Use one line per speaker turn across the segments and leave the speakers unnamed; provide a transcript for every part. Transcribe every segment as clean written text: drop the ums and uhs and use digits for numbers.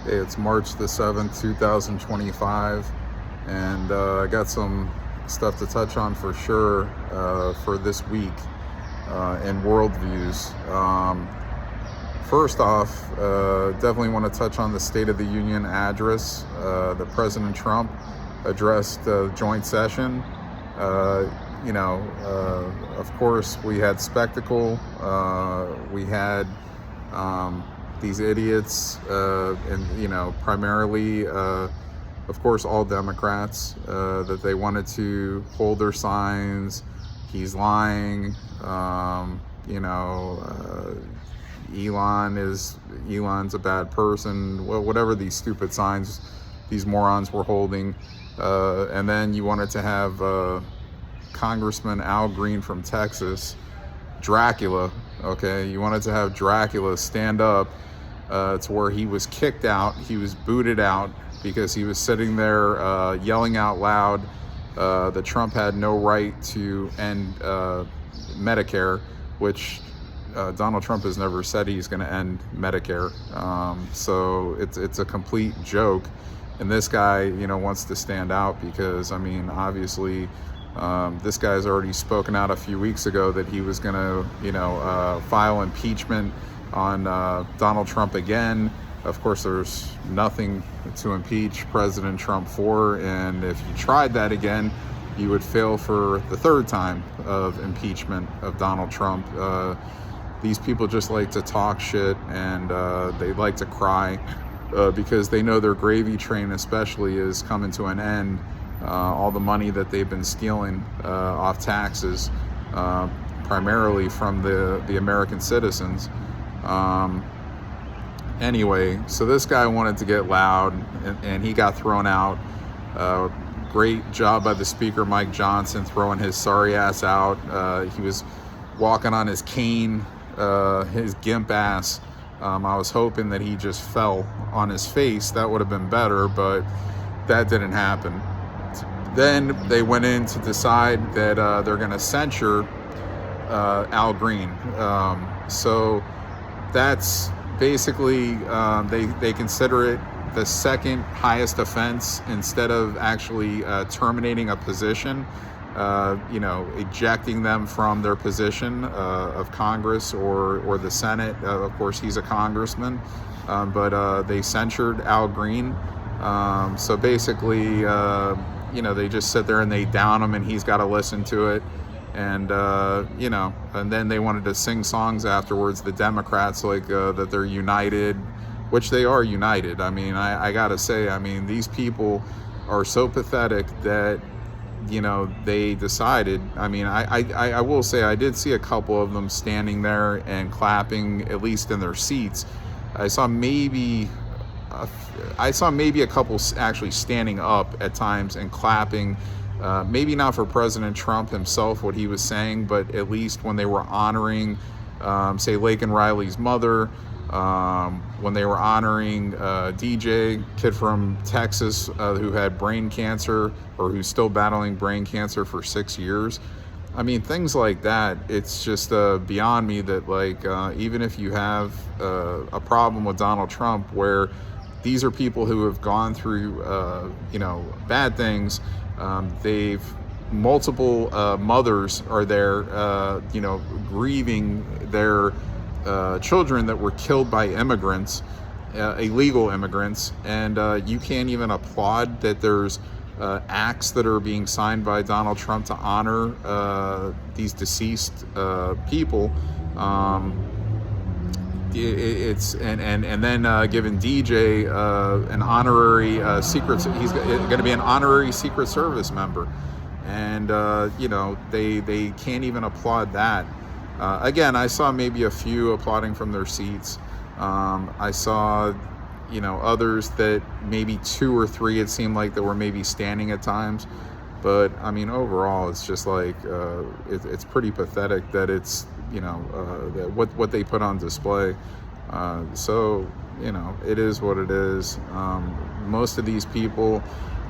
Hey, it's March the 7th, 2025, and I got some stuff to touch on for sure for this week in worldviews. First off, definitely want to touch on the State of the Union address that President Trump addressed the joint session. Of course, we had spectacle. We had these idiots, and primarily, of course, all Democrats, that they wanted to hold their signs. He's lying. Elon's a bad person. Whatever these stupid signs these morons were holding, and then you wanted to have Congressman Al Green from Texas, Dracula. Okay, you wanted to have Dracula stand up to where he was kicked out. He was booted out because he was sitting there yelling out loud that Trump had no right to end Medicare, which Donald Trump has never said he's going to end Medicare. So it's a complete joke. And this guy, wants to stand out because, obviously, this guy's already spoken out a few weeks ago that he was going to, file impeachment on Donald Trump again. Of course, there's nothing to impeach President Trump for, and if you tried that again, you would fail for the third time of impeachment of Donald Trump. These people just like to talk shit, and they like to cry because they know their gravy train especially is coming to an end. All the money that they've been stealing off taxes, primarily from the American citizens. Anyway, so this guy wanted to get loud, and he got thrown out. Great job by the speaker, Mike Johnson, throwing his sorry ass out. He was walking on his cane, his gimp ass. I was hoping that he just fell on his face. That would have been better, but that didn't happen. Then they went in to decide that they're going to censure Al Green. So that's basically, they consider it the second highest offense. Instead of actually terminating a position, ejecting them from their position of Congress or the Senate. Of course, he's a congressman, but they censured Al Green. So basically, they just sit there and they down him, and he's got to listen to it. And, and then they wanted to sing songs afterwards, the Democrats, like that they're united, which they are united. I got to say, these people are so pathetic that, they decided. I will say I did see a couple of them standing there and clapping, at least in their seats. I saw maybe a couple actually standing up at times and clapping. Maybe not for President Trump himself, what he was saying, but at least when they were honoring, say, Laken Riley's mother, when they were honoring DJ, kid from Texas who had brain cancer, or who's still battling brain cancer for 6 years. Things like that, it's just beyond me that, even if you have a problem with Donald Trump, where these are people who have gone through, bad things. They've multiple mothers are there, grieving their children that were killed by immigrants, illegal immigrants, and you can't even applaud that there's acts that are being signed by Donald Trump to honor these deceased people. It's and then giving DJ an honorary he's going to be an honorary Secret Service member, and they can't even applaud that. Again, I saw maybe a few applauding from their seats. I saw others that maybe 2 or 3 it seemed like that were maybe standing at times, but overall it's just like it's pretty pathetic that it's that what they put on display. So it is what it is. Most of these people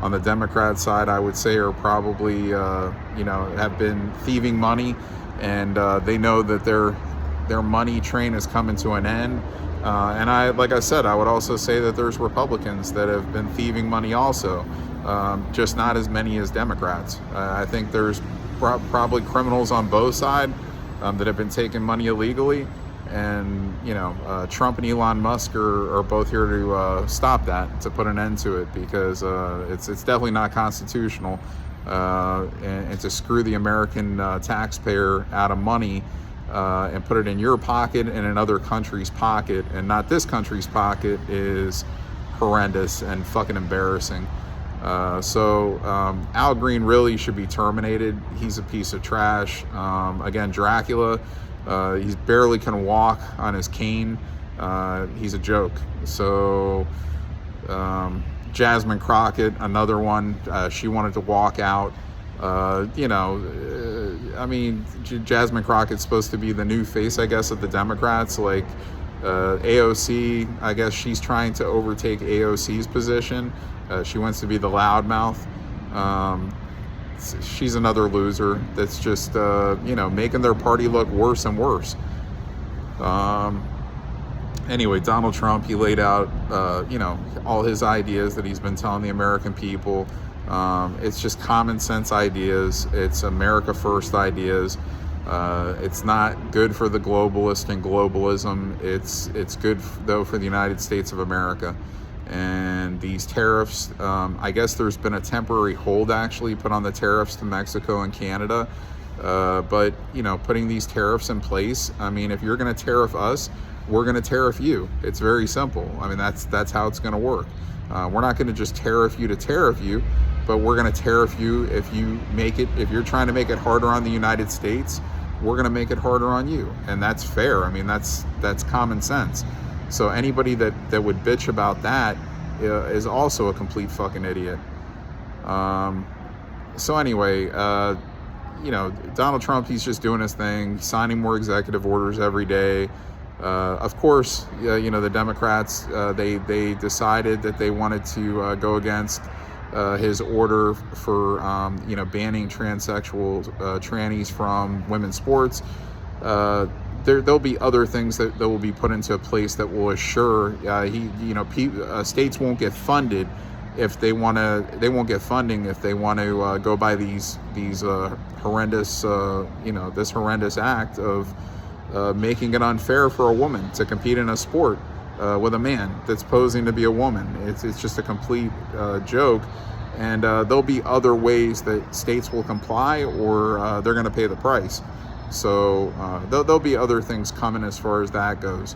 on the Democrat side, I would say, are probably have been thieving money, and they know that their money train is coming to an end. Like I said, I would also say that there's Republicans that have been thieving money also, just not as many as Democrats. I think there's probably criminals on both sides that have been taking money illegally, and Trump and Elon Musk are both here to stop that, to put an end to it, because it's definitely not constitutional, and to screw the American taxpayer out of money. And put it in your pocket and in another country's pocket, and not this country's pocket, is horrendous and fucking embarrassing. Al Green really should be terminated. He's a piece of trash. Again, Dracula, he's barely can walk on his cane. He's a joke. So Jasmine Crockett, another one, she wanted to walk out. Jasmine Crockett's supposed to be the new face, I guess, of the Democrats. Like AOC, I guess she's trying to overtake AOC's position. She wants to be the loudmouth. She's another loser that's just, making their party look worse and worse. Anyway, Donald Trump, he laid out, all his ideas that he's been telling the American people. It's just common sense ideas. It's America first ideas. It's not good for the globalist and globalism. It's good though for the United States of America. And these tariffs, I guess there's been a temporary hold actually put on the tariffs to Mexico and Canada. But putting these tariffs in place, if you're going to tariff us, we're going to tariff you. It's very simple. That's how it's going to work. We're not going to just tariff you, but we're going to tariff you if you're trying to make it harder on the United States, we're going to make it harder on you. And that's fair. That's common sense. So anybody that would bitch about that is also a complete fucking idiot. So anyway, Donald Trump, he's just doing his thing, signing more executive orders every day. Of course, the Democrats, they decided that they wanted to go against his order for, banning transsexual trannies from women's sports. There'll be other things that will be put into place that will assure states won't get funded if they want to. They won't get funding if they want to go by these horrendous, this horrendous act of making it unfair for a woman to compete in a sport with a man that's posing to be a woman. It's just a complete joke. And there'll be other ways that states will comply, or they're going to pay the price. So there'll be other things coming as far as that goes.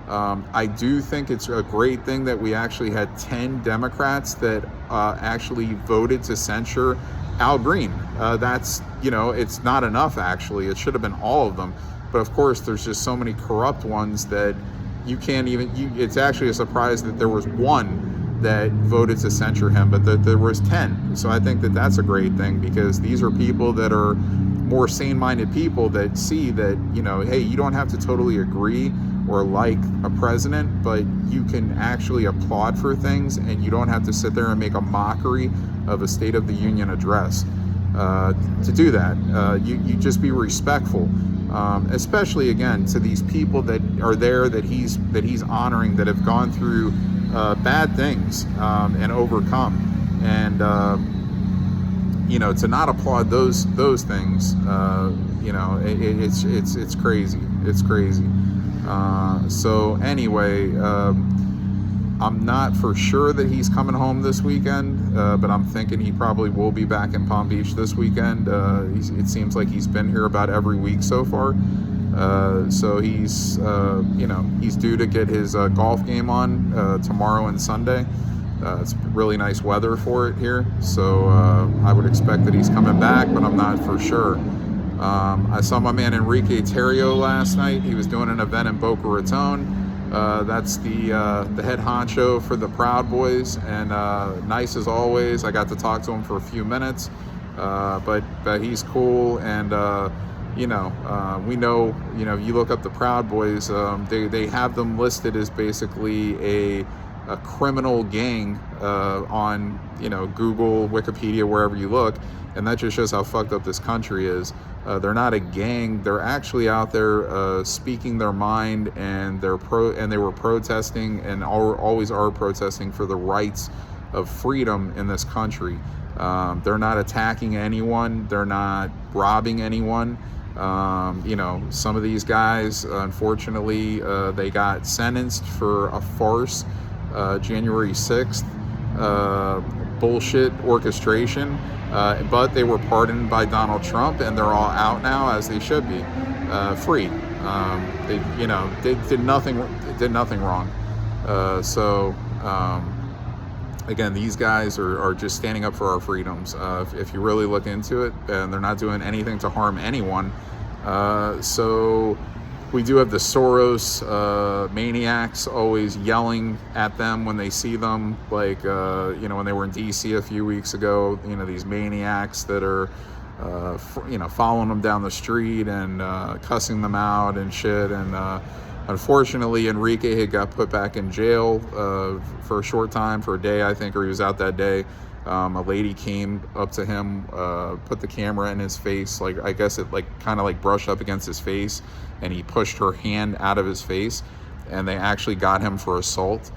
I do think it's a great thing that we actually had 10 Democrats that actually voted to censure Al Green. That's, it's not enough, actually. It should have been all of them. But of course, there's just so many corrupt ones that you can't even, it's actually a surprise that there was one that voted to censure him, but there was 10. So I think that that's a great thing, because these are people that are more sane-minded people that see that, hey, you don't have to totally agree or like a president, but you can actually applaud for things, and you don't have to sit there and make a mockery of a State of the Union address. To do that, you just be respectful, especially again to these people that are there that he's honoring, that have gone through bad things and overcome, and to not applaud those things, it's crazy. It's crazy. So anyway, I'm not for sure that he's coming home this weekend, but I'm thinking he probably will be back in Palm Beach this weekend. It seems like he's been here about every week so far. So he's due to get his golf game on tomorrow and Sunday. It's really nice weather for it here, so I would expect that he's coming back, but I'm not for sure. I saw my man Enrique Terrio last night. He was doing an event in Boca Raton. That's the head honcho for the Proud Boys, and nice as always. I got to talk to him for a few minutes, but he's cool, and we know, you look up the Proud Boys, they have them listed as basically a a criminal gang on, you know, Google, Wikipedia, wherever you look, and that just shows how fucked up this country is. They're not a gang. They're actually out there speaking their mind, and they were protesting, and always are protesting for the rights of freedom in this country. They're not attacking anyone. They're not robbing anyone. You know, some of these guys, unfortunately, they got sentenced for a farce, January 6th, bullshit orchestration, but they were pardoned by Donald Trump, and they're all out now, as they should be, free. They, you know, did nothing wrong. Again, these guys are just standing up for our freedoms. If you really look into it, and they're not doing anything to harm anyone. So we do have the Soros maniacs always yelling at them when they see them, like, you know, when they were in DC a few weeks ago, you know, these maniacs that are, you know, following them down the street and cussing them out and shit. And unfortunately, Enrique had got put back in jail for a short time, for a day, I think, or he was out that day. A lady came up to him, put the camera in his face, like, I guess it like kind of like brushed up against his face, and he pushed her hand out of his face, and they actually got him for assault.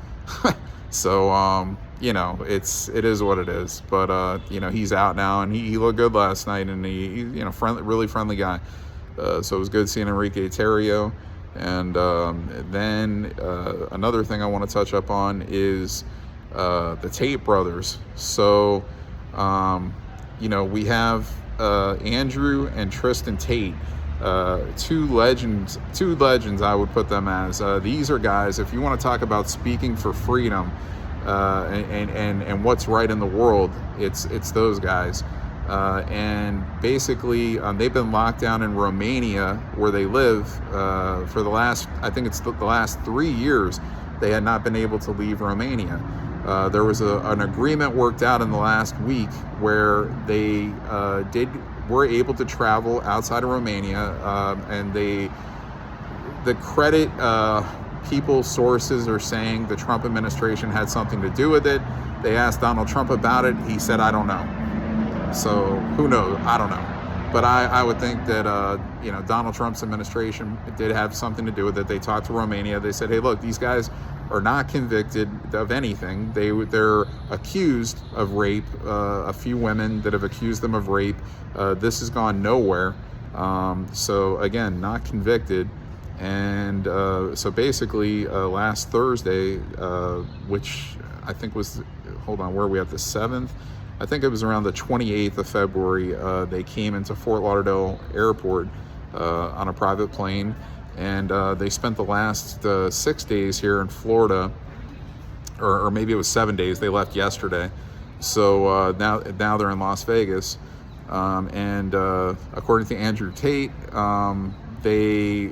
So you know, it is what it is. But you know, he's out now, and he looked good last night, and he you know, really friendly guy. So it was good seeing Enrique Tarrio. And then another thing I want to touch up on is the Tate brothers. So, you know, we have Andrew and Tristan Tate, two legends I would put them as. These are guys, if you want to talk about speaking for freedom and what's right in the world, it's those guys. And basically, they've been locked down in Romania, where they live, for the last, I think it's the last 3 years. They had not been able to leave Romania. There was an agreement worked out in the last week where they were able to travel outside of Romania, and the credit people's sources are saying the Trump administration had something to do with it. They asked Donald Trump about it. He said, "I don't know." So who knows? I don't know. But I would think that, you know, Donald Trump's administration did have something to do with it. They talked to Romania. They said, hey, look, these guys are not convicted of anything. They're accused of rape. A few women that have accused them of rape. This has gone nowhere. So again, not convicted. And so basically last Thursday, which I think was, hold on, where are we at, the 7th? I think it was around the 28th of February, they came into Fort Lauderdale Airport on a private plane, and they spent the last 6 days here in Florida, or maybe it was 7 days. They left yesterday. So now they're in Las Vegas. And according to Andrew Tate, they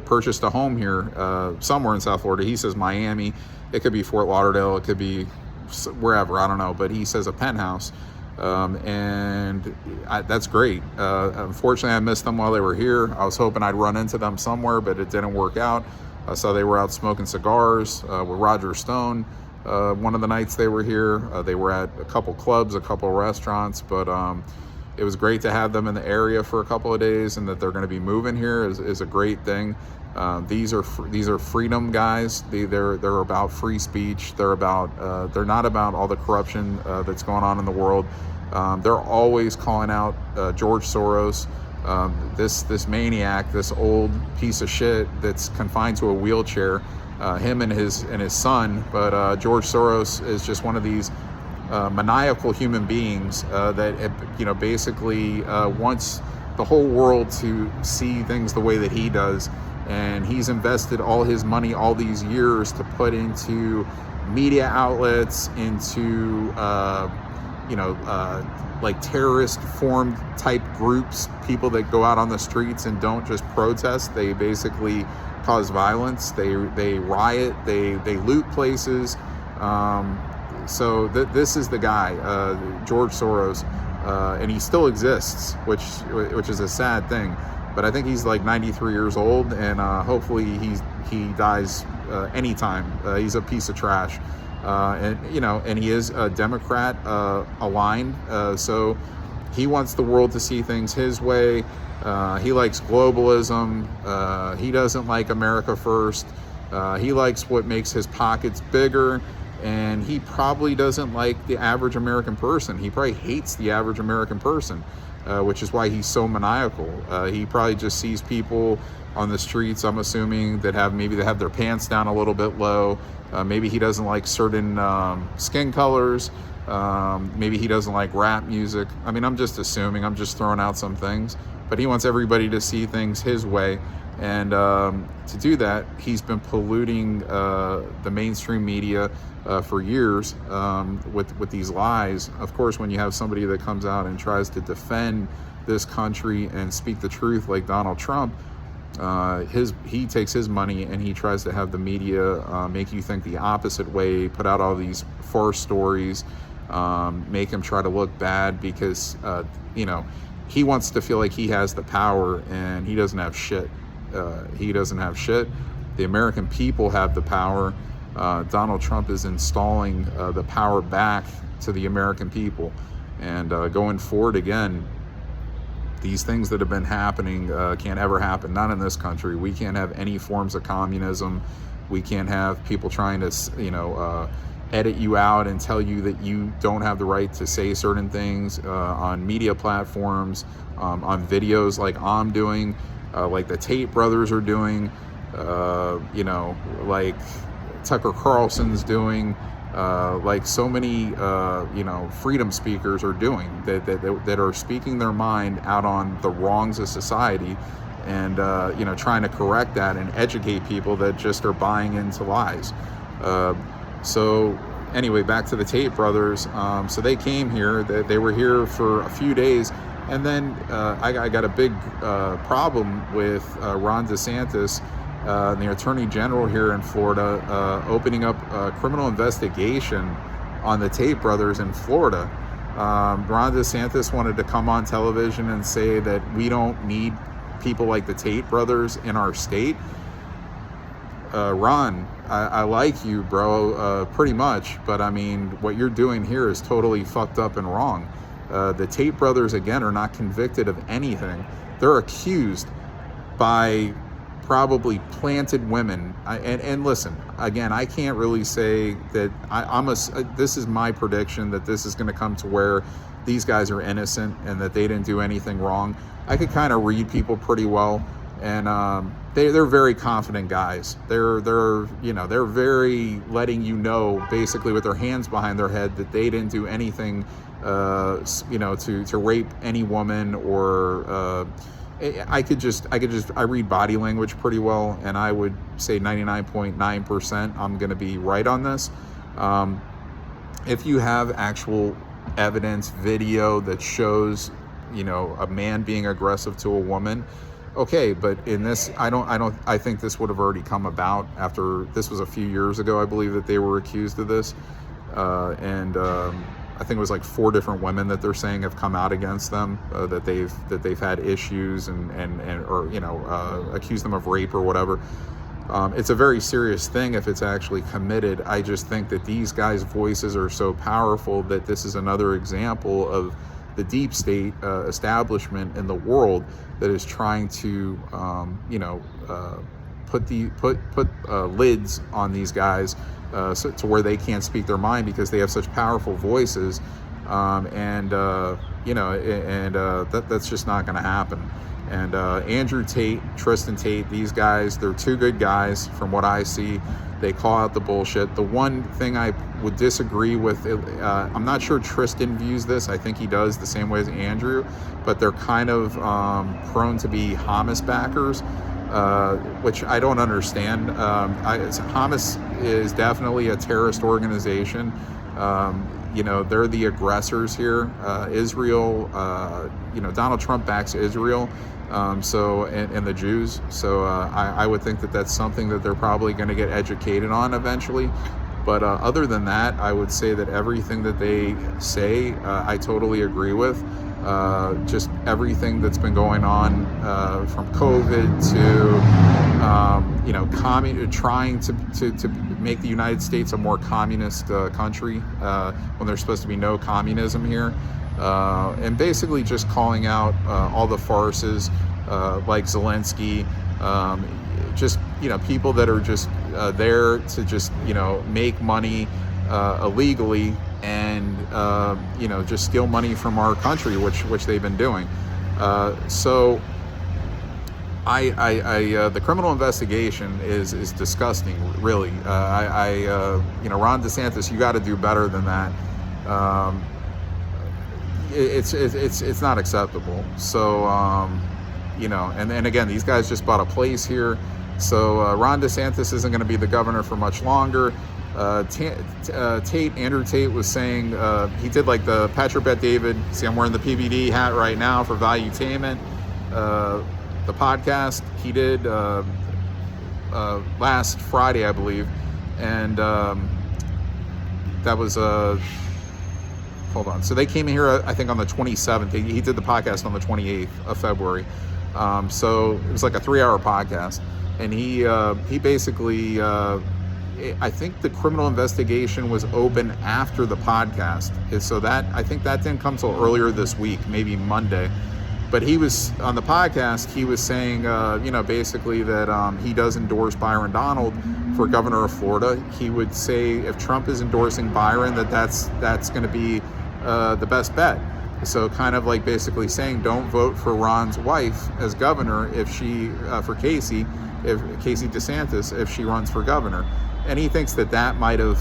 purchased a home here somewhere in South Florida. He says Miami. It could be Fort Lauderdale. It could be wherever, I don't know, but he says a penthouse, and that's great. Unfortunately, I missed them while they were here. I was hoping I'd run into them somewhere, but it didn't work out. I saw they were out smoking cigars with Roger Stone one of the nights they were here. They were at a couple clubs, a couple restaurants, but it was great to have them in the area for a couple of days, and that they're going to be moving here is a great thing. These are freedom guys. They're about free speech. They're not about all the corruption that's going on in the world. They're always calling out George Soros, this maniac, this old piece of shit that's confined to a wheelchair. Him and his son, but George Soros is just one of these maniacal human beings that, you know, basically wants the whole world to see things the way that he does. And he's invested all his money all these years to put into media outlets, into like terrorist formed type groups, people that go out on the streets and don't just protest. They basically cause violence. They riot. They loot places. So this is the guy, George Soros, and he still exists, which is a sad thing. But I think he's like 93 years old, and hopefully he dies anytime. He's a piece of trash. And he is a Democrat aligned, so he wants the world to see things his way. He likes globalism. He doesn't like America first. He likes what makes his pockets bigger, and he probably doesn't like the average American person. He probably hates the average American person, which is why he's so maniacal. He probably just sees people on the streets, I'm assuming, that have their pants down a little bit low. Maybe he doesn't like certain skin colors. Maybe he doesn't like rap music. I mean, I'm just assuming, I'm just throwing out some things, but he wants everybody to see things his way. And to do that, he's been polluting the mainstream media for years with these lies. Of course, when you have somebody that comes out and tries to defend this country and speak the truth like Donald Trump, he takes his money and he tries to have the media make you think the opposite way, put out all these farce stories, make him try to look bad because he wants to feel like he has the power, and he doesn't have shit. He doesn't have shit. The American people have the power. Donald Trump is installing the power back to the American people, and going forward again, these things that have been happening can't ever happen. Not in this country. We can't have any forms of communism. We can't have people trying to, edit you out and tell you that you don't have the right to say certain things on media platforms, on videos like I'm doing, like the Tate brothers are doing, like Tucker Carlson's doing, like so many, freedom speakers are doing, that are speaking their mind out on the wrongs of society, and, trying to correct that and educate people that just are buying into lies. So anyway, back to the Tate brothers. So they came here, they were here for a few days, and then I got a big problem with Ron Desantis, the Attorney General here in Florida, opening up a criminal investigation on the Tate brothers in Florida. Ron DeSantis wanted to come on television and say that we don't need people like the Tate brothers in our state. Ron, I like you, bro, pretty much, but I mean, what you're doing here is totally fucked up and wrong. The Tate brothers, again, are not convicted of anything. They're accused by probably planted women. And listen, again, I can't really say that this is my prediction that this is going to come to where these guys are innocent and that they didn't do anything wrong. I could kind of read people pretty well, and they're very confident guys. They're very letting you know, basically with their hands behind their head, that they didn't do anything to rape any woman, or I read body language pretty well, and I would say 99.9% I'm going to be right on this. If you have actual evidence, video that shows, a man being aggressive to a woman, okay, but in this, I think this would have already come about after, this was a few years ago, I believe, that they were accused of this, and I think it was like 4 different women that they're saying have come out against them, that they've had issues and accused them of rape or whatever. It's a very serious thing if it's actually committed. I just think that these guys' voices are so powerful that this is another example of the deep state establishment in the world that is trying to, put lids on these guys, so to where they can't speak their mind because they have such powerful voices, that's just not going to happen. And Andrew Tate, Tristan Tate, these guys, they're 2 good guys from what I see. They call out the bullshit. The one thing I would disagree with, I'm not sure Tristan views this. I think he does the same way as Andrew, but they're kind of prone to be Hamas backers, which I don't understand. Hamas is definitely a terrorist organization. They're the aggressors here. Israel, Donald Trump backs Israel, and the Jews. So I would think that that's something that they're probably going to get educated on eventually. But other than that, I would say that everything that they say, I totally agree with. just everything that's been going on, from COVID to trying to make the United States a more communist country when there's supposed to be no communism here, and basically just calling out all the farces like Zelensky, just people that are just there to just make money illegally and just steal money from our country, which they've been doing. So the criminal investigation is disgusting, really. Ron DeSantis, you got to do better than that. It's not acceptable. So and again, these guys just bought a place here. So Ron DeSantis isn't going to be the governor for much longer. Andrew Tate was saying, he did like the Patrick Bet David. See, I'm wearing the PBD hat right now for Valuetainment. The podcast he did last Friday, I believe, and that was hold on. So they came in here, I think, on the 27th. He did the podcast on the 28th of February. So it was like a 3-hour podcast, and he basically. I think the criminal investigation was open after the podcast. So that, I think that didn't come till earlier this week, maybe Monday. But he was on the podcast, he was saying, basically that he does endorse Byron Donald for governor of Florida. He would say if Trump is endorsing Byron, that's going to be the best bet. So kind of like basically saying, don't vote for Ron's wife as governor if she, for Casey DeSantis, if she runs for governor. And he thinks that might have,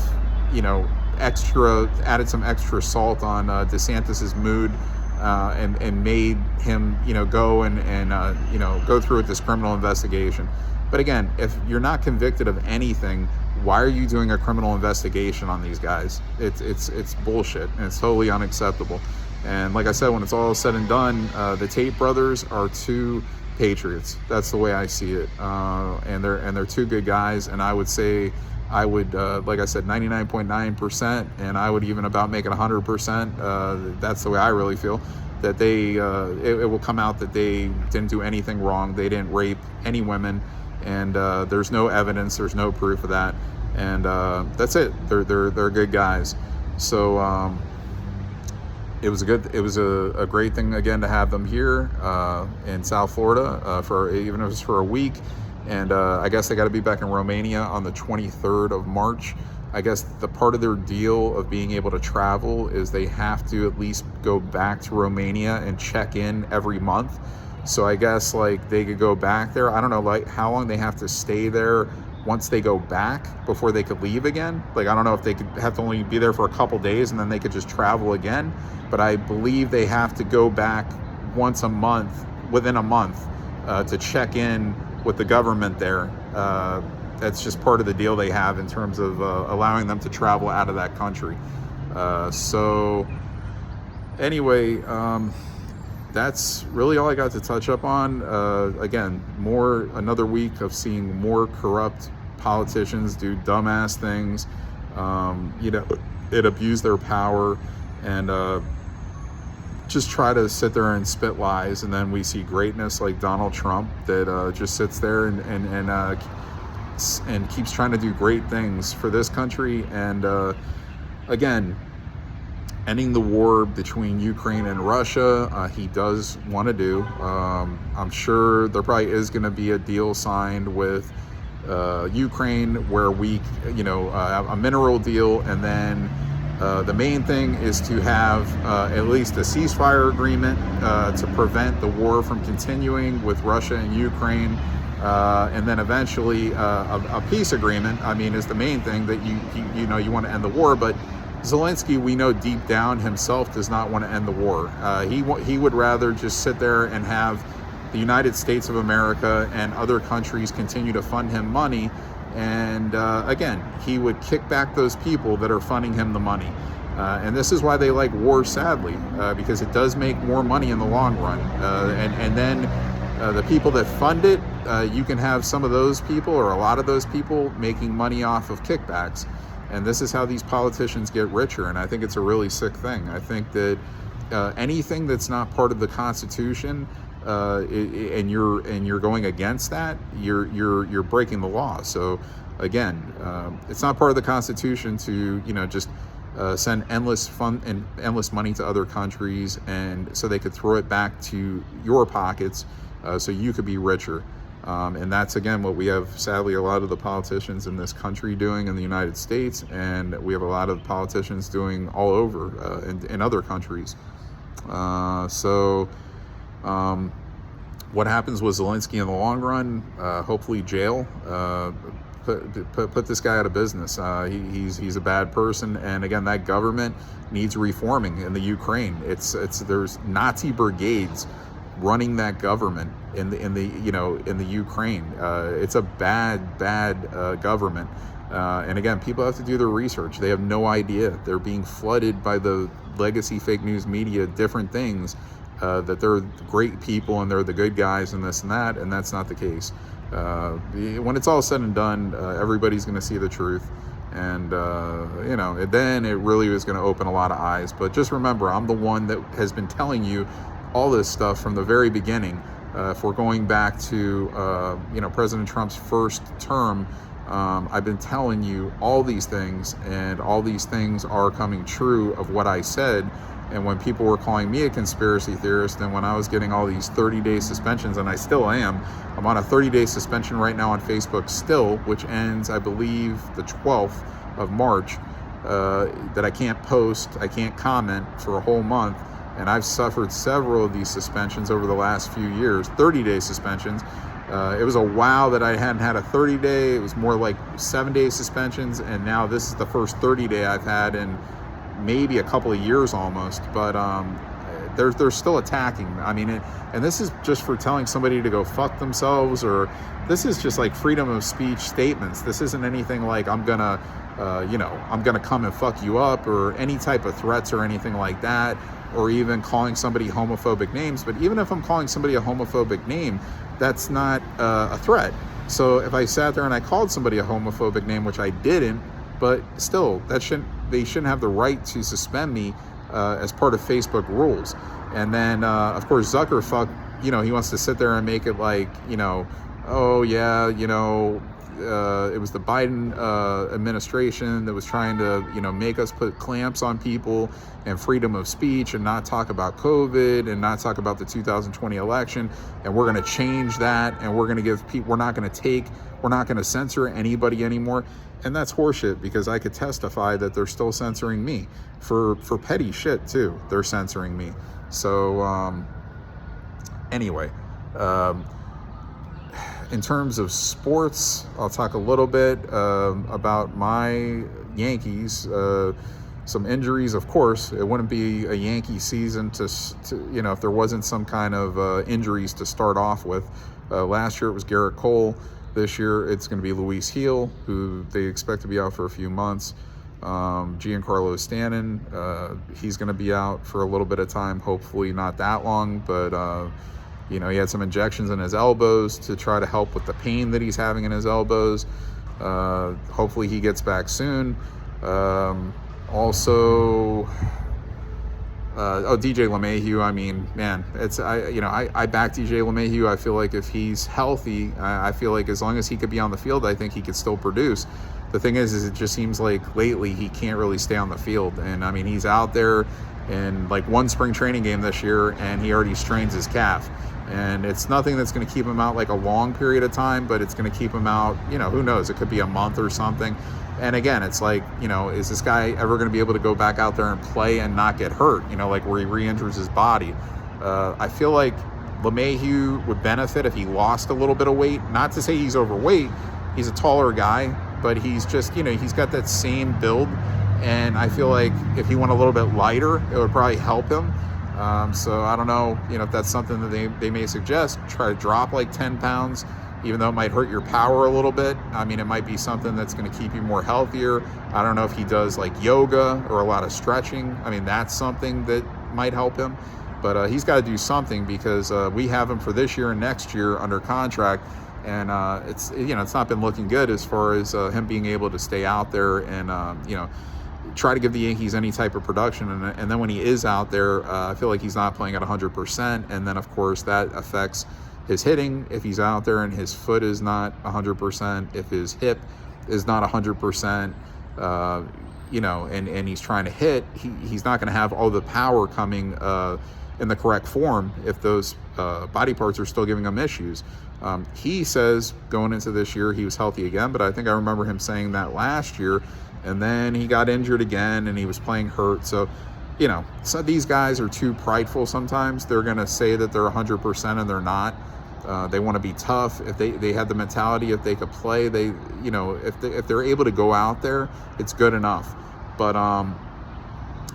added some extra salt on DeSantis's mood, and made him, go and go through with this criminal investigation. But again, if you're not convicted of anything, why are you doing a criminal investigation on these guys? It's bullshit, and it's totally unacceptable. And like I said, when it's all said and done, the Tate brothers are two patriots. That's the way I see it, and they're two good guys. And I would say, like I said, 99.9%, and I would even about make it 100%. That's the way I really feel, that they it will come out that they didn't do anything wrong. They didn't rape any women, and there's no evidence, there's no proof of that, and that's it. They're good guys. So it was a great thing again to have them here in South Florida for even if it was for a week. And I guess they got to be back in Romania on the 23rd of March. I guess the part of their deal of being able to travel is they have to at least go back to Romania and check in every month. So I guess like they could go back there. I don't know like how long they have to stay there once they go back before they could leave again. Like I don't know if they could have to only be there for a couple days and then they could just travel again. But I believe they have to go back once a month, within a month, to check in with the government there. That's just part of the deal they have in terms of allowing them to travel out of that country. So anyway, that's really all I got to touch up on. Again, another week of seeing more corrupt politicians do dumbass things, it abuse their power and just try to sit there and spit lies. And then we see greatness like Donald Trump that just sits there and keeps trying to do great things for this country. And again, ending the war between Ukraine and Russia, he does want to do. I'm sure there probably is going to be a deal signed with Ukraine where we, a mineral deal, and then the main thing is to have at least a ceasefire agreement to prevent the war from continuing with Russia and Ukraine, and then eventually a peace agreement. I mean, is the main thing that you want to end the war, but Zelensky, we know deep down himself does not want to end the war. He would rather just sit there and have the United States of America and other countries continue to fund him money. And again, he would kick back those people that are funding him the money. And this is why they like war, sadly, because it does make more money in the long run. And then the people that fund it, you can have some of those people or a lot of those people making money off of kickbacks. And this is how these politicians get richer. And I think it's a really sick thing. I think that anything that's not part of the Constitution, and you're going against that, you're breaking the law. So again, it's not part of the Constitution to just send endless fund and endless money to other countries, and so they could throw it back to your pockets, so you could be richer. And that's, again, what we have, sadly, a lot of the politicians in this country doing in the United States, and we have a lot of politicians doing all over in other countries. What happens with Zelensky in the long run? Hopefully jail. Put this guy out of business. He's a bad person, and again, that government needs reforming in the Ukraine. There's Nazi brigades running that government in the Ukraine. It's a bad government. And again, people have to do their research. They have no idea. They're being flooded by the legacy fake news media, different things, that they're great people and they're the good guys and this and that, and that's not the case. When it's all said and done, everybody's going to see the truth, and then it really is going to open a lot of eyes. But just remember, I'm the one that has been telling you all this stuff from the very beginning. If we're going back to President Trump's first term, I've been telling you all these things, and all these things are coming true of what I said. And when people were calling me a conspiracy theorist, and when I was getting all these 30-day suspensions, and I still am, I'm on a 30-day suspension right now on Facebook still, which ends, I believe, the 12th of March, that I can't post, I can't comment for a whole month. And I've suffered several of these suspensions over the last few years, 30-day suspensions. It was a while that I hadn't had a 30-day. It was more like 7-day suspensions, and now this is the first 30-day I've had in maybe a couple of years almost. But they're still attacking. I mean, and this is just for telling somebody to go fuck themselves, or this is just like freedom of speech statements. This isn't anything like I'm gonna come and fuck you up, or any type of threats or anything like that, or even calling somebody homophobic names. But even if I'm calling somebody a homophobic name, that's not a threat. So if I sat there and I called somebody a homophobic name, which I didn't, but still, they shouldn't have the right to suspend me as part of Facebook rules. And then, of course, Zuckerfuck, he wants to sit there and make it like, oh yeah, it was the Biden administration that was trying to, make us put clamps on people and freedom of speech, and not talk about COVID, and not talk about the 2020 election. And we're going to change that, and we're going to give people, we're not going to censor anybody anymore. And that's horseshit, because I could testify that they're still censoring me for petty shit too. They're censoring me. So anyway, in terms of sports, I'll talk a little bit about my Yankees. Some injuries, of course. It wouldn't be a Yankee season to if there wasn't some kind of injuries to start off with. Last year it was Garrett Cole. This year it's going to be Luis Gil, who they expect to be out for a few months. Giancarlo Stanton, he's going to be out for a little bit of time, hopefully not that long, but he had some injections in his elbows to try to help with the pain that he's having in his elbows. Hopefully he gets back soon. Also, DJ LeMahieu. I mean, man, I back DJ LeMahieu. I feel like if he's healthy, I feel like as long as he could be on the field, I think he could still produce. The thing is it just seems like lately he can't really stay on the field. And I mean, he's out there in like one spring training game this year, and he already strains his calf. And it's nothing that's going to keep him out like a long period of time, but it's going to keep him out, who knows, it could be a month or something. And again, it's like, is this guy ever going to be able to go back out there and play and not get hurt, like where he re-injures his body? I feel like LeMahieu would benefit if he lost a little bit of weight. Not to say he's overweight. He's a taller guy, but he's just, he's got that same build. And I feel like if he went a little bit lighter, it would probably help him. So I don't know, if that's something that they may suggest. Try to drop like 10 pounds, even though it might hurt your power a little bit. I mean, it might be something that's going to keep you more healthier. I don't know if he does like yoga or a lot of stretching. I mean, that's something that might help him. But he's got to do something, because we have him for this year and next year under contract. And it's not been looking good as far as him being able to stay out there and, try to give the Yankees any type of production. And then when he is out there, I feel like he's not playing at 100%. And then, of course, that affects his hitting if he's out there and his foot is not 100%, if his hip is not 100%, and he's trying to hit, he's not going to have all the power coming in the correct form if those body parts are still giving him issues. He says going into this year he was healthy again, but I think I remember him saying that last year, and then he got injured again and he was playing hurt. So, so these guys are too prideful sometimes. They're going to say that they're 100% and they're not. They want to be tough. If they had the mentality, if they could play, if they're able to go out there, it's good enough. But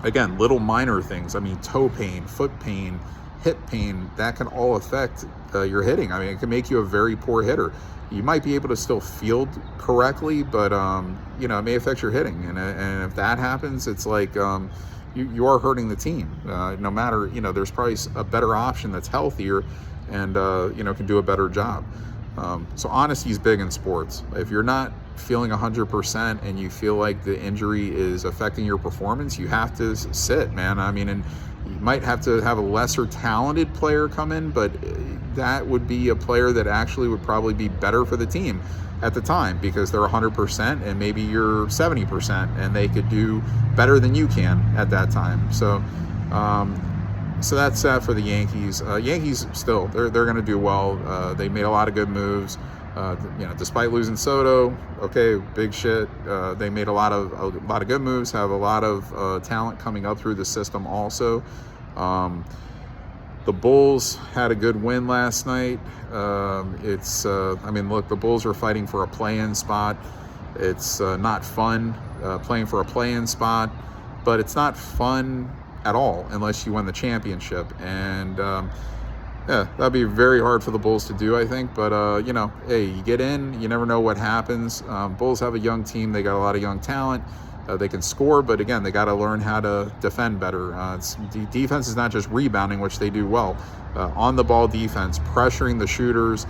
again, little minor things. I mean, toe pain, foot pain, hip pain, that can all affect your hitting. I mean, it can make you a very poor hitter. You might be able to still field correctly, but it may affect your hitting. And if that happens, it's like you are hurting the team. No matter, there's probably a better option that's healthier and can do a better job. So honesty is big in sports. If you're not feeling 100% and you feel like the injury is affecting your performance, you have to sit, man. I mean, and you might have to have a lesser talented player come in, but that would be a player that actually would probably be better for the team at the time because they're 100% and maybe you're 70% and they could do better than you can at that time. So that's that for the Yankees. Yankees still, they're going to do well. They made a lot of good moves. Despite losing Soto, okay, big shit. They made a lot of good moves. Have a lot of talent coming up through the system. Also, the Bulls had a good win last night. Look, the Bulls are fighting for a play-in spot. It's not fun playing for a play-in spot, but it's not fun at all unless you win the championship. And that'd be very hard for the Bulls to do, I think. But hey, you get in, you never know what happens. Bulls have a young team. They got a lot of young talent. They can score, but again, they got to learn how to defend better. Defense is not just rebounding, which they do well. On the ball defense, pressuring the shooters,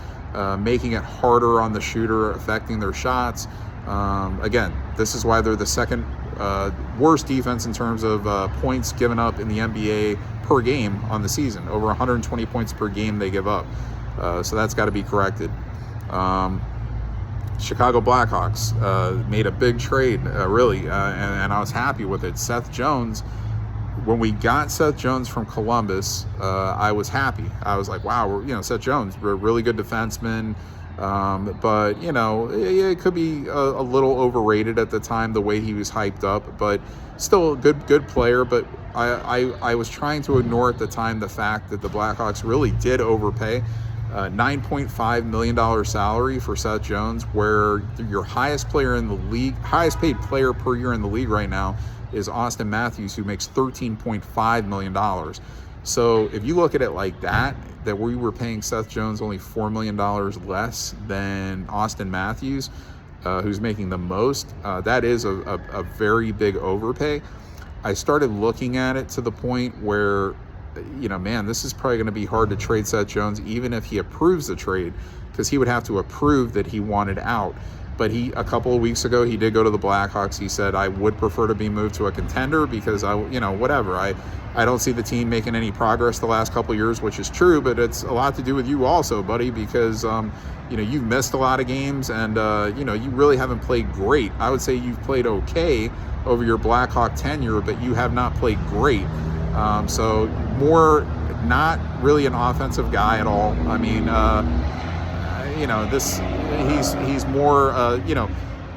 making it harder on the shooter, affecting their shots. Again, this is why they're the second worst defense in terms of points given up in the NBA per game on the season. Over 120 points per game they give up. So that's got to be corrected. Chicago Blackhawks made a big trade, really, and I was happy with it. Seth Jones, when we got Seth Jones from Columbus, I was happy. I was like, wow, Seth Jones, we're a really good defenseman. But it could be a little overrated at the time, the way he was hyped up, but still a good player. But I was trying to ignore at the time the fact that the Blackhawks really did overpay. $9.5 million salary for Seth Jones, where your highest paid player per year in the league right now is Austin Matthews, who makes $13.5 million. So if you look at it like that we were paying Seth Jones only $4 million less than Austin Matthews, who's making the most, that is a very big overpay. I started looking at it to the point where, this is probably going to be hard to trade Seth Jones, even if he approves the trade, because he would have to approve that he wanted out. But a couple of weeks ago, he did go to the Blackhawks. He said, I would prefer to be moved to a contender because whatever. I don't see the team making any progress the last couple of years, which is true, but it's a lot to do with you also, buddy, because, you've missed a lot of games and, you really haven't played great. I would say you've played okay over your Blackhawk tenure, but you have not played great. So more not really an offensive guy at all. I mean, he's more,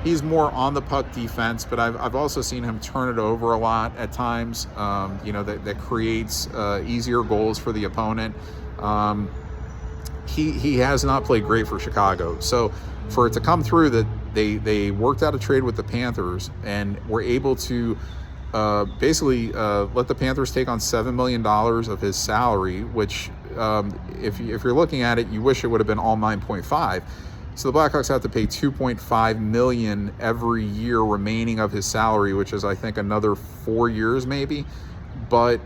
he's more on the puck defense, but I've also seen him turn it over a lot at times, that creates easier goals for the opponent. He has not played great for Chicago. So for it to come through that they worked out a trade with the Panthers and were able to basically let the Panthers take on $7 million of his salary, which if you're looking at it, you wish it would have been all 9.5. So the Blackhawks have to pay $2.5 million every year remaining of his salary, which is, I think, another 4 years maybe. But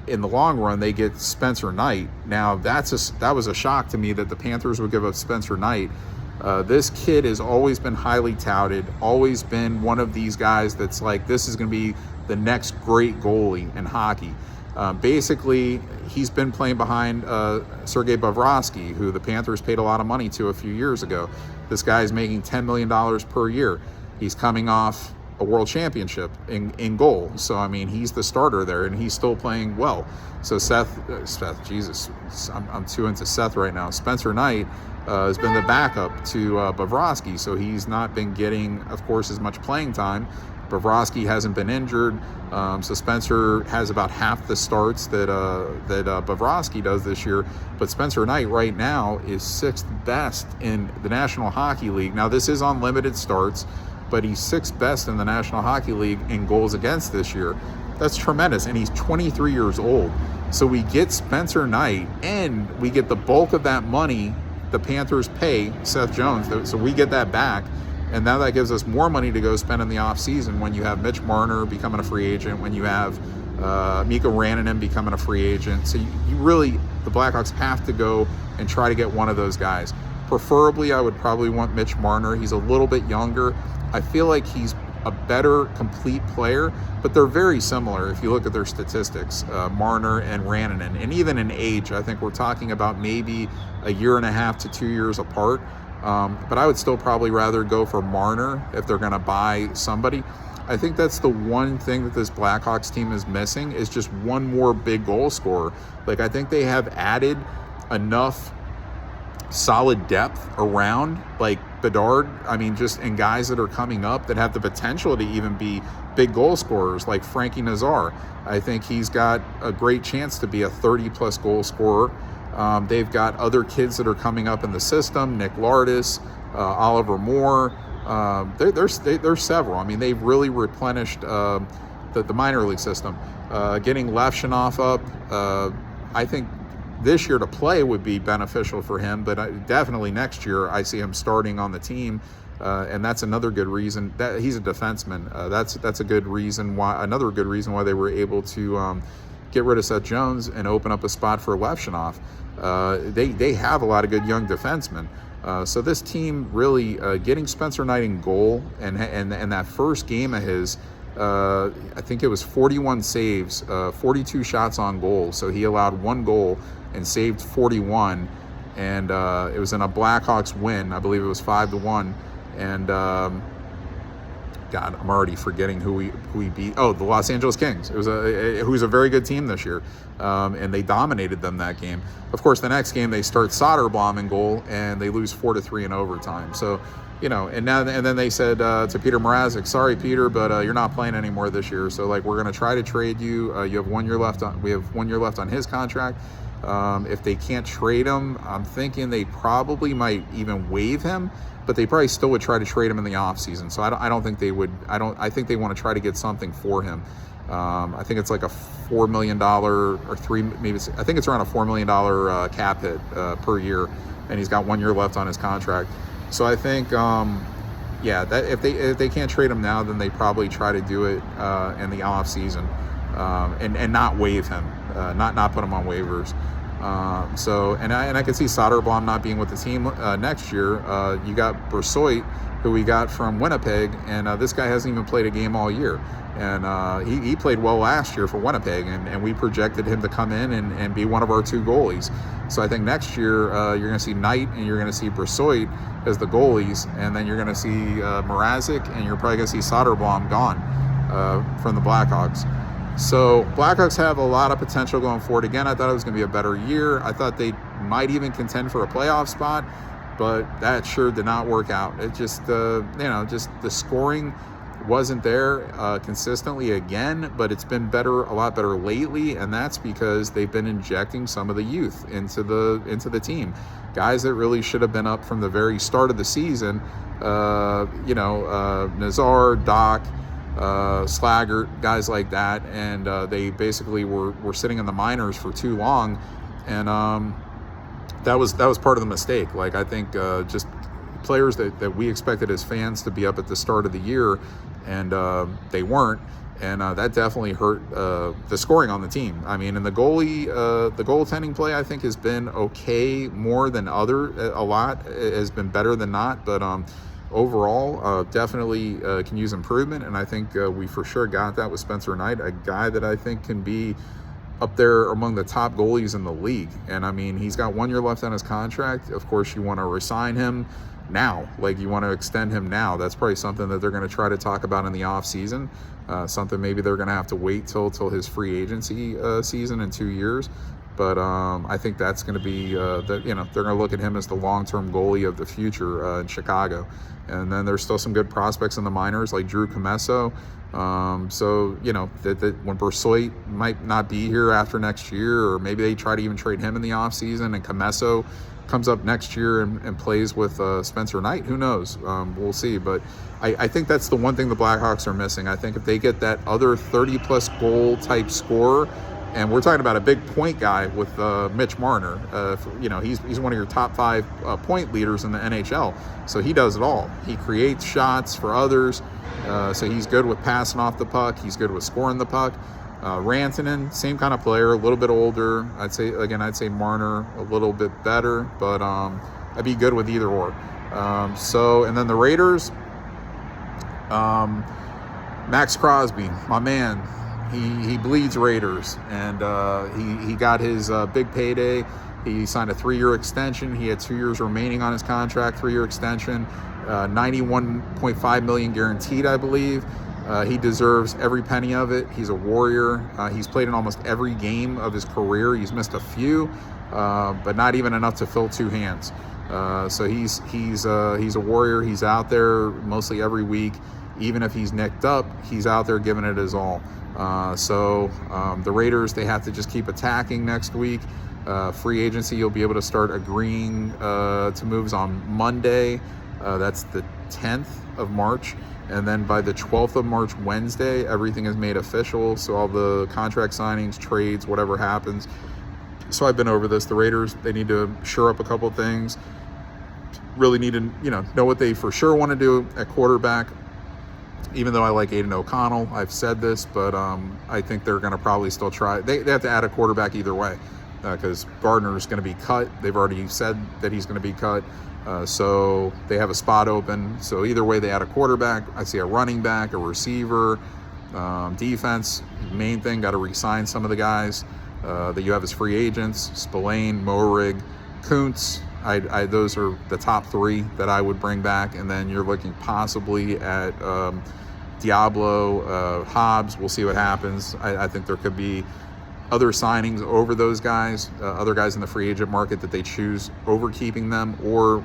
in the long run, they get Spencer Knight. Now, that was a shock to me that the Panthers would give up Spencer Knight. This kid has always been highly touted, always been one of these guys that's like, this is going to be the next great goalie in hockey. Basically, he's been playing behind Sergei Bobrovsky, who the Panthers paid a lot of money to a few years ago. This guy's making $10 million per year. He's coming off a world championship in goal. So, I mean, he's the starter there, and he's still playing well. So Jesus, I'm too into Seth right now. Spencer Knight has been the backup to Bobrovsky, so he's not been getting, of course, as much playing time. Bobrovsky hasn't been injured, so Spencer has about half the starts that Bobrovsky does this year. But Spencer Knight right now is 6th best in the National Hockey League. Now, this is on limited starts, but he's 6th best in the National Hockey League in goals against this year. That's tremendous, and he's 23 years old. So we get Spencer Knight, and we get the bulk of that money the Panthers pay Seth Jones, so we get that back. And now that gives us more money to go spend in the offseason when you have Mitch Marner becoming a free agent, when you have Mikko Rantanen becoming a free agent. So you really, the Blackhawks have to go and try to get one of those guys. Preferably, I would probably want Mitch Marner. He's a little bit younger. I feel like he's a better complete player, but they're very similar if you look at their statistics, Marner and Rantanen. And even in age, I think we're talking about maybe a year and a half to 2 years apart. But I would still probably rather go for Marner if they're going to buy somebody. I think that's the one thing that this Blackhawks team is missing, is just one more big goal scorer. Like, I think they have added enough solid depth around, like Bedard, I mean, just in guys that are coming up that have the potential to even be big goal scorers, like Frankie Nazar. I think he's got a great chance to be a 30-plus goal scorer. They've got other kids that are coming up in the system, Nick Lardis, Oliver Moore. There's several. I mean, they've really replenished the minor league system. Getting Levshunov up, I think this year to play would be beneficial for him, but definitely next year I see him starting on the team, and that's another good reason that he's a defenseman. That's a good reason why. Another good reason why they were able to get rid of Seth Jones and open up a spot for Levshunov. They have a lot of good young defensemen. So this team really getting Spencer Knight in goal, and that first game of his, I think it was 41 saves, 42 shots on goal. So he allowed 1 goal and saved 41, and it was in a Blackhawks win. I believe it was 5-1, and God, I'm already forgetting who we beat. Oh, the Los Angeles Kings. It was who's a very good team this year, and they dominated them that game. Of course, the next game they start Soderblom in goal, and they lose 4-3 in overtime. So, you know, and then they said to Peter Mrazek, "Sorry, Peter, but you're not playing anymore this year. So, like, we're going to try to trade you. You have 1 year left on. We have 1 year left on his contract. If they can't trade him, I'm thinking they probably might even waive him." But they probably still would try to trade him in the offseason. So I don't think they would. I think they want to try to get something for him. I think it's like a $4 million or I think it's around a $4 million cap hit per year, and he's got 1 year left on his contract. So I think, that if they can't trade him now, then they probably try to do it in the offseason, and not waive him, not put him on waivers. I could see Soderblom not being with the team next year. You got Bersoit, who we got from Winnipeg, and this guy hasn't even played a game all year. And he played well last year for Winnipeg, and we projected him to come in and be one of our 2 goalies. So I think next year you're going to see Knight and you're going to see Bersoit as the goalies, and then you're going to see Mrazek, and you're probably going to see Soderblom gone from the Blackhawks. So Blackhawks have a lot of potential going forward. Again, I thought it was going to be a better year. I thought they might even contend for a playoff spot, but that sure did not work out. It just, just the scoring wasn't there consistently again, but it's been a lot better lately, and that's because they've been injecting some of the youth into the team. Guys that really should have been up from the very start of the season, Nazar, Doc, Slaggert, guys like that, and they basically were sitting in the minors for too long, and that was part of the mistake. Like, I think just players that we expected as fans to be up at the start of the year, and they weren't. and that definitely hurt the scoring on the team. I mean, and the goaltending play I think has been okay, more than a lot has been better than not, but overall definitely can use improvement, and I think we for sure got that with Spencer Knight, a guy that I think can be up there among the top goalies in the league. And I mean, he's got 1 year left on his contract. Of course, you want to resign him now, like you want to extend him now. That's probably something that they're going to try to talk about in the off season. Something maybe they're going to have to wait till his free agency season in 2 years. But I think that's going to be they're going to look at him as the long-term goalie of the future in Chicago. And then there's still some good prospects in the minors like Drew Comesso. So that when Bersoit might not be here after next year, or maybe they try to even trade him in the offseason, and Comesso comes up next year and plays with Spencer Knight. Who knows? We'll see. But I think that's the one thing the Blackhawks are missing. I think if they get that other 30-plus goal type scorer, and we're talking about a big point guy with Mitch Marner. He's one of your top 5 point leaders in the NHL. So he does it all. He creates shots for others. So he's good with passing off the puck. He's good with scoring the puck. Rantanen, same kind of player, a little bit older. I'd say Marner a little bit better, but I'd be good with either or. And then the Raiders, Max Crosby, my man. He bleeds Raiders, and he got his big payday. He signed a 3-year extension. He had 2 years remaining on his contract, 3-year extension, $91.5 million guaranteed, I believe. He deserves every penny of it. He's a warrior. He's played in almost every game of his career. He's missed a few, but not even enough to fill 2 hands. So he's a warrior. He's out there mostly every week. Even if he's nicked up, he's out there giving it his all. The Raiders, they have to just keep attacking next week. Free agency, you'll be able to start agreeing to moves on Monday. That's the 10th of March. And then by the 12th of March, Wednesday, everything is made official. So all the contract signings, trades, whatever happens. So I've been over this. The Raiders, they need to shore up a couple things. Really need to, know what they for sure want to do at quarterback. Even though I like Aiden O'Connell, I've said this, but I think they're going to probably still try. They have to add a quarterback either way, because Gardner is going to be cut. They've already said that he's going to be cut. So they have a spot open. So either way, they add a quarterback. I see a running back, a receiver, defense. Main thing, got to re-sign some of the guys that you have as free agents. Spillane, Mohrig, Kuntz. Those are the top 3 that I would bring back. And then you're looking possibly at Diablo, Hobbs. We'll see what happens. I think there could be other signings over those guys, other guys in the free agent market that they choose over keeping them, or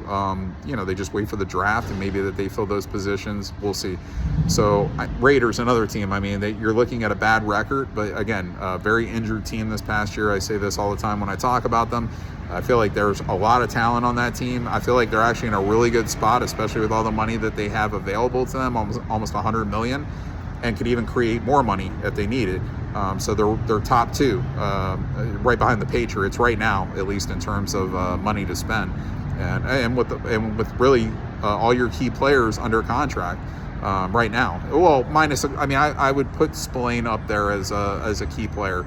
they just wait for the draft and maybe that they fill those positions. We'll see. So Raiders, another team. I mean, you're looking at a bad record, but again, a very injured team this past year. I say this all the time when I talk about them. I feel like there's a lot of talent on that team. I feel like they're actually in a really good spot, especially with all the money that they have available to them, almost $100 million, and could even create more money if they need it. So they're top 2, right behind the Patriots right now, at least in terms of money to spend, and with really all your key players under contract right now. Well, minus, I would put Spillane up there as a key player,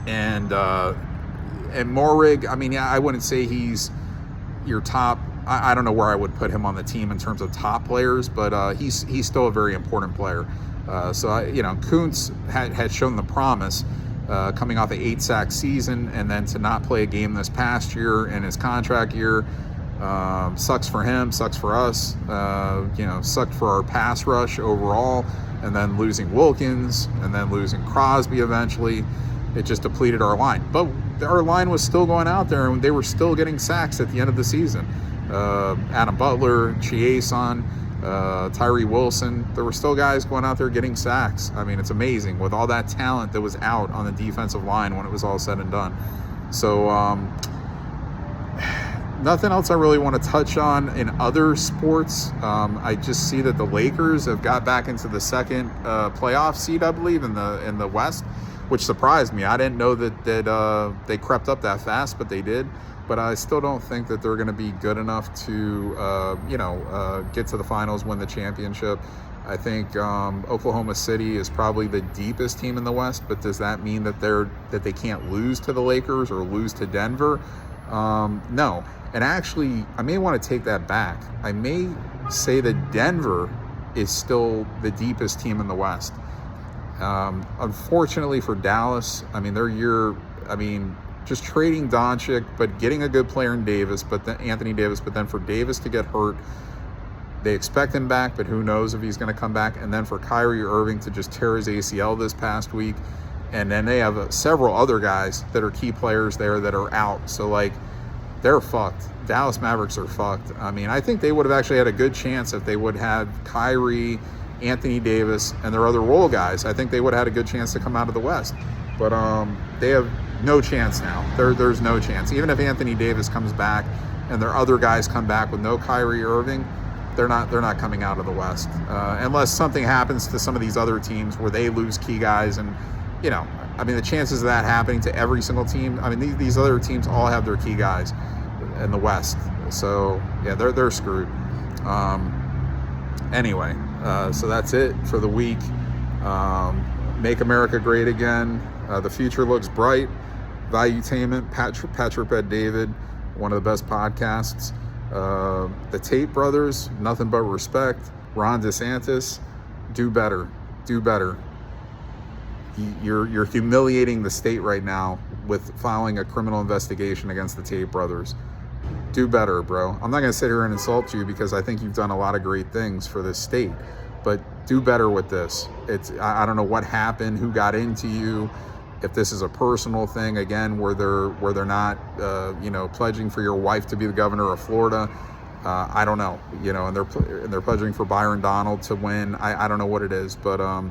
and Mohrig, I wouldn't say he's your top. I don't know where I would put him on the team in terms of top players, but he's still a very important player. Kuntz had shown the promise coming off an 8-sack season, and then to not play a game this past year in his contract year. Sucks for him, sucks for us, sucked for our pass rush overall, and then losing Wilkins, and then losing Crosby eventually. It just depleted our line. But our line was still going out there, and they were still getting sacks at the end of the season. Adam Butler, Chiasson, Tyree Wilson, there were still guys going out there getting sacks. It's amazing with all that talent that was out on the defensive line when it was all said and done. So nothing else I really want to touch on in other sports. I just see that the Lakers have got back into the second playoff seed, I believe, in the West, which surprised me. I didn't know that they crept up that fast, but they did. But I still don't think that they're going to be good enough to, get to the finals, win the championship. I think Oklahoma City is probably the deepest team in the West, but does that mean that they can't lose to the Lakers or lose to Denver? No. And actually, I may want to take that back. I may say that Denver is still the deepest team in the West. Unfortunately for Dallas, I mean, just trading Doncic, but getting a good player in Davis, Anthony Davis, but then for Davis to get hurt, they expect him back, but who knows if he's going to come back. And then for Kyrie Irving to just tear his ACL this past week. And then they have several other guys that are key players there that are out. So, like, they're fucked. Dallas Mavericks are fucked. I mean, I think they would have actually had a good chance if they would have had Kyrie, Anthony Davis, and their other role guys. I think they would have had a good chance to come out of the West. But they have no chance now. There's no chance. Even if Anthony Davis comes back and their other guys come back with no Kyrie Irving, they're not coming out of the West unless something happens to some of these other teams where they lose key guys. And I mean, the chances of that happening to every single team, I mean, these other teams all have their key guys in the West. So yeah, they're screwed. Anyway, so that's it for the week. Make America great again. The future looks bright. Valuetainment, Patrick Bet David, one of the best podcasts. The Tate brothers, nothing but respect. Ron DeSantis, do better. You're humiliating the state right now with filing a criminal investigation against the Tate brothers. Do better, bro. I'm not going to sit here and insult you because I think you've done a lot of great things for this state, but do better with this. I don't know what happened, who got into you, if this is a personal thing again where they're not pledging for your wife to be the governor of Florida. I don't know, and they're pledging for Byron Donald to win. I don't know what it is, but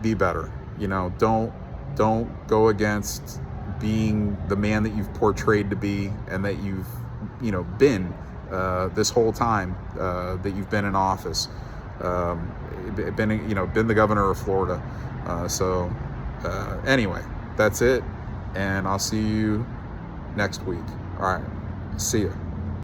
be better. Don't go against being the man that you've portrayed to be and that you've been this whole time that you've been in office. Been the governor of Florida. Anyway, that's it, and I'll see you next week. All right, see ya.